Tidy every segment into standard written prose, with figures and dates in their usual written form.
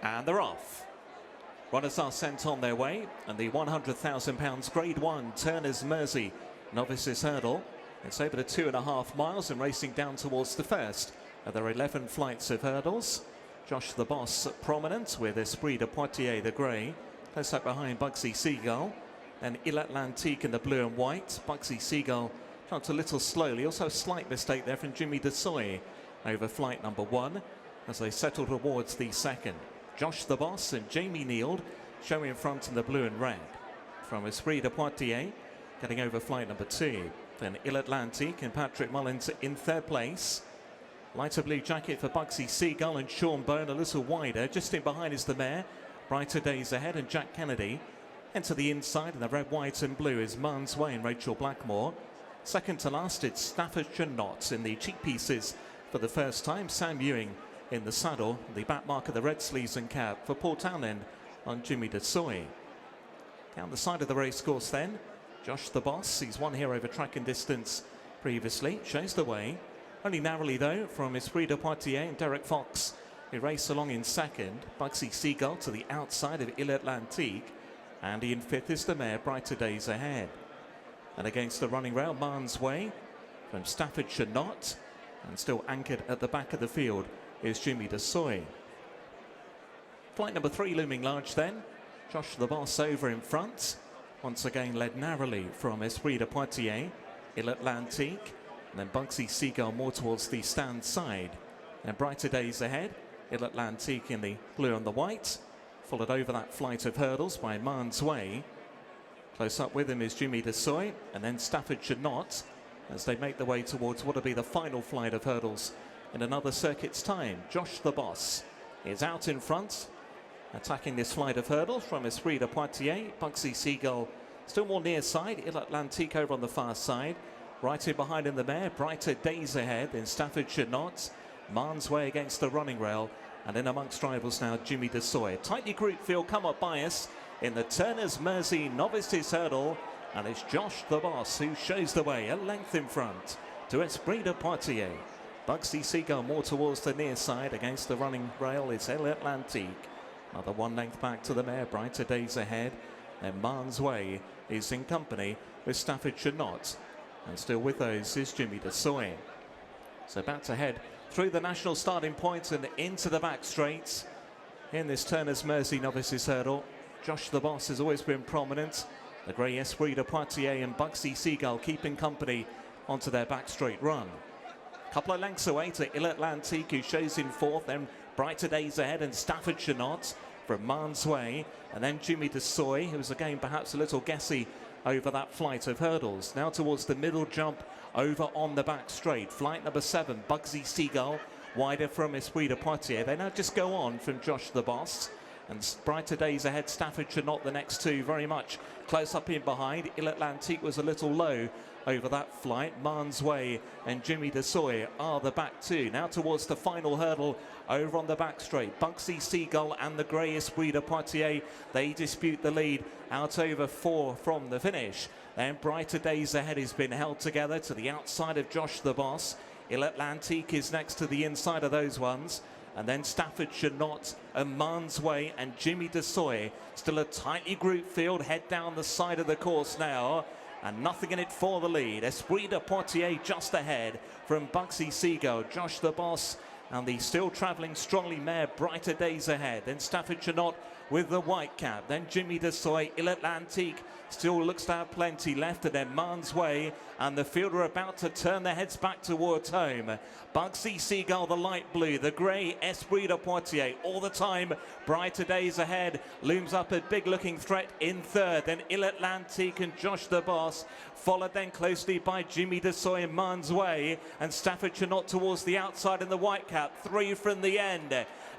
And they're off. Runners are sent on their way, and the £100,000 Grade 1 Turners Mersey Novices Hurdle. It's over the 2.5 miles and racing down towards the first of their 11 flights of hurdles. Josh the Boss prominent with Esprit de Poitiers the grey. Close up behind Bugsy Seagull. Then Il Atlantique in the blue and white. Bugsy Seagull jumped a little slowly. Also a slight mistake there from Jimmy Desoy over flight number 1 as they settle towards the second. Josh the Boss and Jamie Neild show in front in the blue and red. From Esprit de Poitiers getting over flight number 2. Then Il Atlantique and Patrick Mullins in third place. Lighter blue jacket for Bugsy Seagull and Sean Bone a little wider. Just in behind is the mare, Brighter Days Ahead and Jack Kennedy. And to the inside in the red, white and blue is Marne's Way and Rachel Blackmore. Second to last it's Staffordshire Knott in the cheek pieces for the first time. Sam Ewing in the saddle, the back mark of the red sleeves and cap for Paul Townend on Jimmy Desoy. Down the side of the race course then, Josh the Boss, he's won here over track and distance previously, shows the way. Only narrowly though from Esprit de Poitiers and Derek Fox, who race along in second. Bugsy Seagull to the outside of Il Atlantique, and in fifth is the mare Brighter Days Ahead. And against the running rail, Marne's Way from Staffordshire Knott, and still anchored at the back of the field is Jimmy Desoy. Flight number 3 looming large then. Josh the Boss over in front. Once again led narrowly from Esprit de Poitiers, Il Atlantique, and then Bugsy Seagull more towards the stand side. And Brighter Days Ahead, Il Atlantique in the blue and the white, followed over that flight of hurdles by Marne's Way. Close up with him is Jimmy Desoy, and then Staffordshire Knott as they make their way towards what will be the final flight of hurdles in another circuit's time. Josh the Boss is out in front, attacking this flight of hurdles from Esprit de Poitiers. Bugsy Seagull still more near side. Il Atlantique over on the far side. Right in behind in the mare, Brighter Days Ahead in Staffordshire Knott. Marne's Way against the running rail. And in amongst rivals now, Jimmy Desoy. Tightly grouped field, come up bias in the Turners Mersey Novices Hurdle. And it's Josh the Boss who shows the way, a length in front to Esprit de Poitiers. Bugsy Seagull more towards the near side against the running rail. It's Il Atlantique. Another 1 length back to the mare, Brighter Days Ahead. And Marne's Way is in company with Staffordshire Knott. And still with those is Jimmy Desoy. So about to head through the national starting point and into the back straights in this Turners Mersey Novices Hurdle. Josh the Boss has always been prominent. The grey Esprit de Poitiers and Bugsy Seagull keeping company onto their back straight run. Couple of lengths away to Il Atlantique, who shows in fourth, then Brighter Days Ahead and Staffordshire Knott from Marne's Way, and then Jimmy Desoy, who's again perhaps a little guessy over that flight of hurdles. Now towards the middle jump over on the back straight. Flight number 7, Bugsy Seagull, wider from Esprit de Poitiers. They now just go on from Josh the Boss. And Brighter Days Ahead, Staffordshire Knott, the next two very much close up in behind. Il Atlantique was a little low over that flight. Marne's Way and Jimmy Desoy are the back two. Now towards the final hurdle over on the back straight. Bugsy Seagull and the grey Esprit de Poitiers, they dispute the lead out over 4 from the finish. Then Brighter Days Ahead has been held together to the outside of Josh the Boss. Il Atlantique is next to the inside of those ones. And then Staffordshire Knott and Marne's Way and Jimmy Desoy. Still a tightly grouped field. Head down the side of the course now. And nothing in it for the lead. Esprit de Poitiers just ahead from Bugsy Seagull. Josh the Boss and the still travelling strongly mare Brighter Days Ahead. Then Staffordshire Knott with the white cap. Then Jimmy Desoy. Il Atlantique still looks to have plenty left. And then Marne's Way. And the field are about to turn their heads back towards home. Bugsy Seagull, the light blue. The grey Esprit de Poitiers. All the time, Brighter Days Ahead looms up a big looking threat in third. Then Il Atlantique and Josh the Boss. Followed then closely by Jimmy Desoy and Marne's Way. And Staffordshire Knott towards the outside in the white cap. 3 from the end.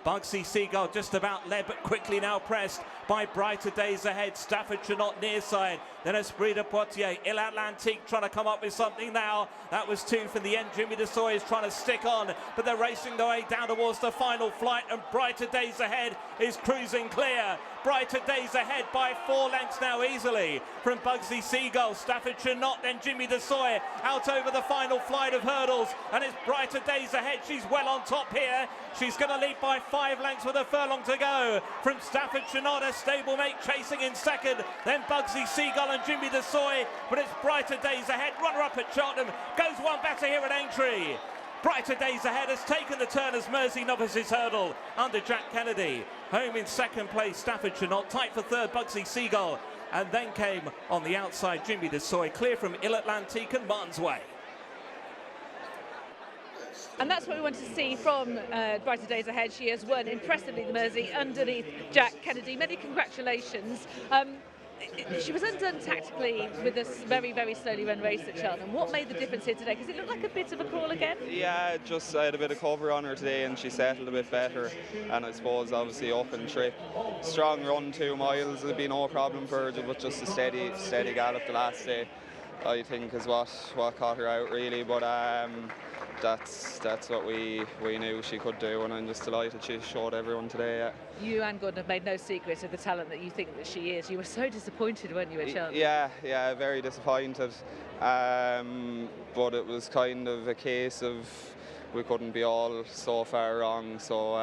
Bugsy Seagull just about led, but quickly now pressed by Brighter Days Ahead. Staffordshire Knott near side. Then Esprit de Poitiers. Il Atlantique trying to come up with something now. That was 2 from the end. Jimmy Desoy is trying to stick on, but they're racing their way down towards the final flight, and Brighter Days Ahead is cruising clear. Brighter Days Ahead by 4 lengths now easily from Bugsy Seagull. Staffordshire Knott, then Jimmy Desoy out over the final flight of hurdles, and it's Brighter Days Ahead. She's well on top here. She's going to lead by 5 lengths with a furlong to go. From Staffordshire Knott, a stablemate chasing in second. Then Bugsy Seagull and Jimmy the Soy. But it's Brighter Days Ahead. Runner up at Cheltenham. Goes one better here at Aintree. Brighter Days Ahead has taken the Turners Mersey Novices Hurdle under Jack Kennedy. Home in second place, Staffordshire Knott. Tight for third, Bugsy Seagull. And then came on the outside, Jimmy the Soy. Clear from Il Atlantique and Martin's Way. And that's what we wanted to see from Brighter Days Ahead. She has won impressively the Mersey underneath Jack Kennedy. Many congratulations. She was undone tactically with this very, very slowly run race at Cheltenham. What made the difference here today? Because it looked like a bit of a crawl again. Yeah, just I had a bit of cover on her today and she settled a bit better. And I suppose obviously up and trip. Strong run 2 miles would be no problem for her, but just a steady gallop the last day, I think, is what caught her out really. But that's what we knew she could do, and I'm just delighted she showed everyone today. Yeah. You and Gordon have made no secret of the talent that you think that she is. You were so disappointed, weren't you, at Cheltenham? Yeah, very disappointed. But it was kind of a case of we couldn't be all so far wrong, so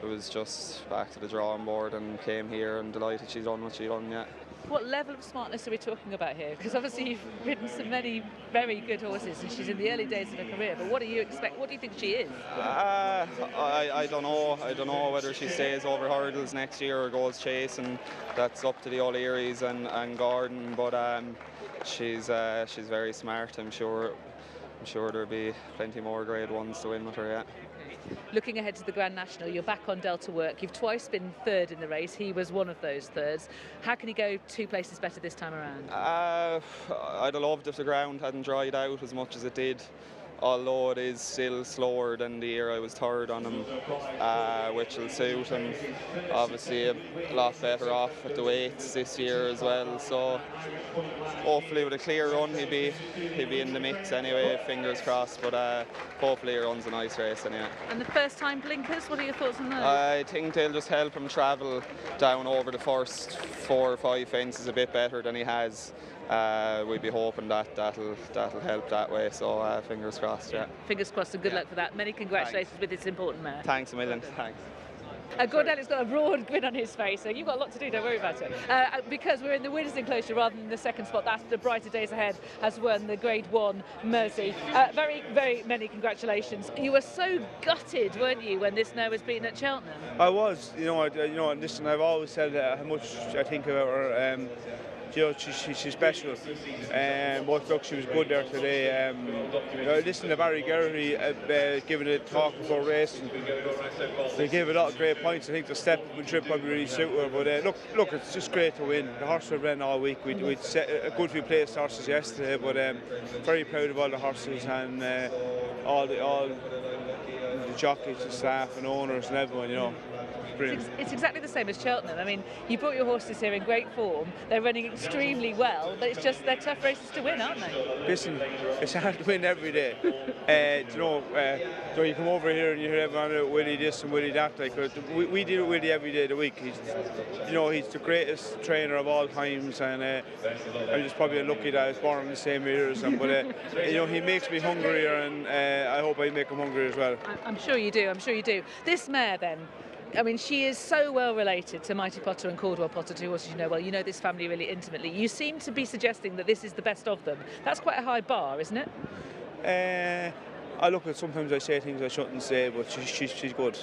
it was just back to the drawing board and came here and delighted she's done what she's done. Yeah. What level of smartness are we talking about here? Because obviously you've ridden so many very good horses and she's in the early days of her career, but what do you expect? What do you think she is? I don't know. I don't know whether she stays over hurdles next year or goes chasing. That's up to the O'Learys and Gordon, but she's very smart. I'm sure there'll be plenty more grade ones to win with her, yeah. Looking ahead to the Grand National, you're back on Delta work. You've twice been third in the race. He was one of those thirds. How can he go 2 places better this time around? I'd have loved if the ground hadn't dried out as much as it did, although it is still slower than the year I was third on him, which will suit him. Obviously a lot better off at the weights this year as well, so hopefully with a clear run he'll be in the mix anyway, fingers crossed, but hopefully he runs a nice race anyway. And the first time blinkers, what are your thoughts on those? I think they'll just help him travel down over the first 4 or 5 fences a bit better than he has. We'd be hoping that'll help that way, so fingers crossed. Yeah. Fingers crossed and good luck for that. Many congratulations with this important mare. Thanks a million. Thanks. Gordon Elliott's got a broad grin on his face, so you've got a lot to do, don't worry about it. Because we're in the winner's enclosure rather than the second spot, that's the Brighter Days Ahead has won the Grade 1 Mersey. Very, very many congratulations. You were so gutted, weren't you, when this mare was beaten at Cheltenham? I was. Listen, I've always said how much I think about her. She's special, but look, she was good there today. Listen to Barry Geraghty giving a talk before racing. They gave a lot of great points. I think the step and trip probably really suit her. But look, it's just great to win. The horse we've ran all week. We'd set a good few placed horses yesterday, but very proud of all the horses and all the jockeys, the staff and owners and everyone. It's exactly the same as Cheltenham. I mean, you brought your horses here in great form. They're running extremely well, but it's just they're tough races to win, aren't they? Listen, it's hard to win every day. You come over here and you hear everyone Willie this and Willie that. Like we deal with Willie every day of the week. He's the greatest trainer of all times, and I'm just probably unlucky that I was born in the same year as him. But he makes me hungrier, and I hope I make him hungry as well. I'm sure you do. I'm sure you do. This mare, then. I mean, she is so well related to Mighty Potter and Caldwell Potter, 2 horses you know well. You know this family really intimately. You seem to be suggesting that this is the best of them. That's quite a high bar, isn't it? I look at sometimes I say things I shouldn't say, but she's good.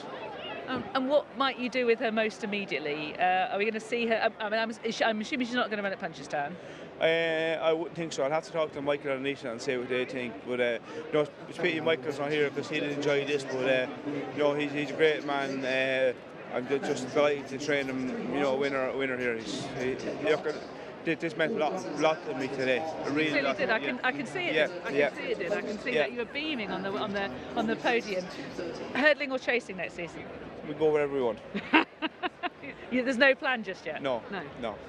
And what might you do with her most immediately? Are we going to see her? I'm assuming she's not going to run at Punchestown. I wouldn't think so. I'd have to talk to Michael and Anita and see what they think. But it's pity Michael's not here because he'd enjoy this. But he's a great man. I'm just delighted to train him. Winner here. This meant a lot to me today. Really did. I can see it. I can see that you were beaming on the podium. Hurdling or chasing next season? We go wherever we want. There's no plan just yet? No.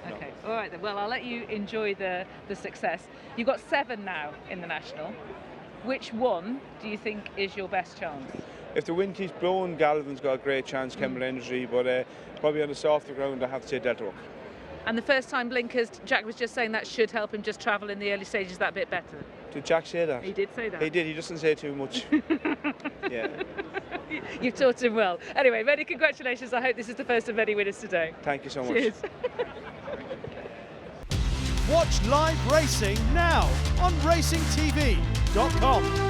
Okay, all right then. Well, I'll let you enjoy the success. You've got 7 now in the National. Which one do you think is your best chance? If the wind keeps blowing, Galvin's got a great chance, Kemmel Energy, but probably on the softer ground, I have to say Delta Work. And the first time blinkers, Jack was just saying that should help him just travel in the early stages that bit better. Did Jack say that? He did say that. He did, he doesn't say too much. Yeah. You've taught him well. Anyway, many congratulations. I hope this is the first of many winners today. Thank you so much. Cheers. Watch live racing now on racingtv.com.